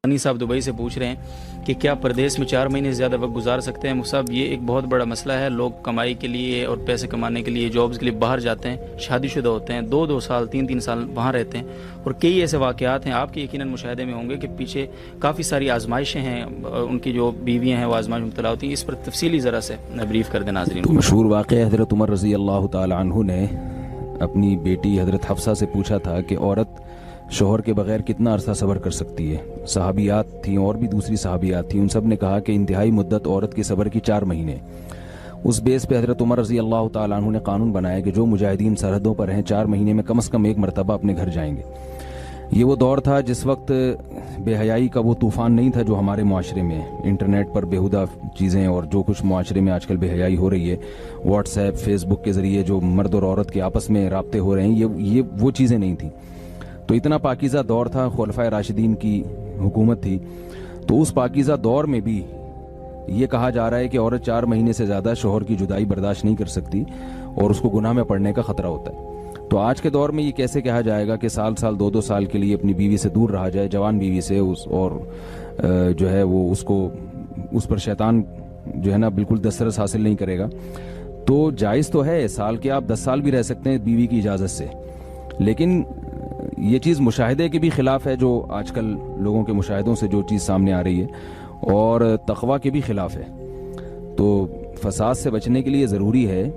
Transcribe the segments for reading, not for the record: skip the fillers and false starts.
غنی صاحب دبئی سے پوچھ رہے ہیں کہ کیا پردیس میں 4 مہینے سے زیادہ وقت گزار سکتے ہیں؟ صاحب یہ ایک بہت بڑا مسئلہ ہے. لوگ کمائی کے لیے اور پیسے کمانے کے لیے جابز کے لیے باہر جاتے ہیں, شادی شدہ ہوتے ہیں, 2 سال 3 سال وہاں رہتے ہیں, اور کئی ایسے واقعات ہیں آپ کے یقیناً مشاہدے میں ہوں گے کہ پیچھے کافی ساری آزمائشیں ہیں, ان کی جو بیویاں ہیں وہ آزمائش میں مبتلا ہوتی ہیں. اس پر تفصیلی ذرا سے بریف کر دیں ناظرین کو. مشہور واقعہ حضرت عمر رضی اللہ تعالی عنہ نے اپنی بیٹی حضرت حفصہ سے پوچھا تھا کہ عورت شوہر کے بغیر کتنا عرصہ صبر کر سکتی ہے. صحابیات تھیں اور بھی دوسری صحابیات تھیں, ان سب نے کہا کہ انتہائی مدت عورت کے صبر کی 4 مہینے. اس بیس پہ حضرت عمر رضی اللہ تعالیٰ عنہ نے قانون بنایا کہ جو مجاہدین سرحدوں پر ہیں 4 مہینے میں کم از کم 1 مرتبہ اپنے گھر جائیں گے. یہ وہ دور تھا جس وقت بے حیائی کا وہ طوفان نہیں تھا جو ہمارے معاشرے میں انٹرنیٹ پر بیہودہ چیزیں اور جو کچھ معاشرے میں آج کل بے حیائی ہو رہی ہے, واٹس ایپ فیس بک کے ذریعے جو مرد اور عورت کے آپس میں رابطے ہو رہے ہیں, یہ وہ چیزیں نہیں تھیں. تو اتنا پاکیزہ دور تھا, خلفائے راشدین کی حکومت تھی. تو اس پاکیزہ دور میں بھی یہ کہا جا رہا ہے کہ عورت 4 مہینے سے زیادہ شوہر کی جدائی برداشت نہیں کر سکتی اور اس کو گناہ میں پڑنے کا خطرہ ہوتا ہے. تو آج کے دور میں یہ کیسے کہا جائے گا کہ سال 2 سال کے لیے اپنی بیوی سے دور رہا جائے, جوان بیوی سے, اور جو ہے وہ اس پر شیطان جو ہے نا بالکل دسترس حاصل نہیں کرے گا. تو جائز تو ہے سال کے آپ 10 سال بھی رہ سکتے ہیں بیوی کی اجازت سے, لیکن یہ چیز مشاہدے کے بھی خلاف ہے, جو آج کل لوگوں کے مشاہدوں سے جو چیز سامنے آ رہی ہے, اور تقویٰ کے بھی خلاف ہے. تو فساد سے بچنے کے لیے ضروری ہے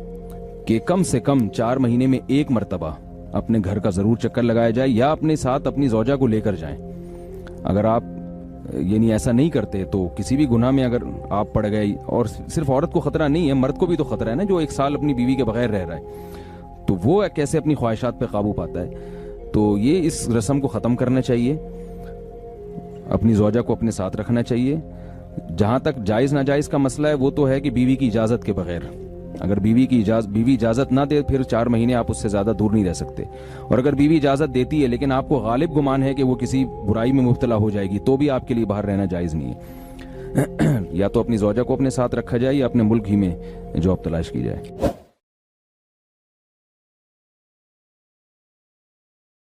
کہ کم سے کم 4 مہینے میں 1 مرتبہ اپنے گھر کا ضرور چکر لگایا جائے, یا اپنے ساتھ اپنی زوجہ کو لے کر جائیں. اگر آپ یعنی ایسا نہیں کرتے تو کسی بھی گناہ میں اگر آپ پڑ گئے, اور صرف عورت کو خطرہ نہیں ہے, مرد کو بھی تو خطرہ ہے نا, جو 1 سال اپنی بیوی کے بغیر رہ رہا ہے, تو وہ کیسے اپنی خواہشات پہ قابو پاتا ہے. تو یہ اس رسم کو ختم کرنا چاہیے, اپنی زوجہ کو اپنے ساتھ رکھنا چاہیے. جہاں تک جائز ناجائز کا مسئلہ ہے وہ تو ہے کہ بیوی کی اجازت کے بغیر, اگر بیوی اجازت نہ دے پھر 4 مہینے آپ اس سے زیادہ دور نہیں رہ سکتے. اور اگر بیوی اجازت دیتی ہے لیکن آپ کو غالب گمان ہے کہ وہ کسی برائی میں مبتلا ہو جائے گی, تو بھی آپ کے لیے باہر رہنا جائز نہیں ہے. یا تو اپنی زوجہ کو اپنے ساتھ رکھا جائے یا اپنے ملک ہی میں جاب تلاش کی جائے.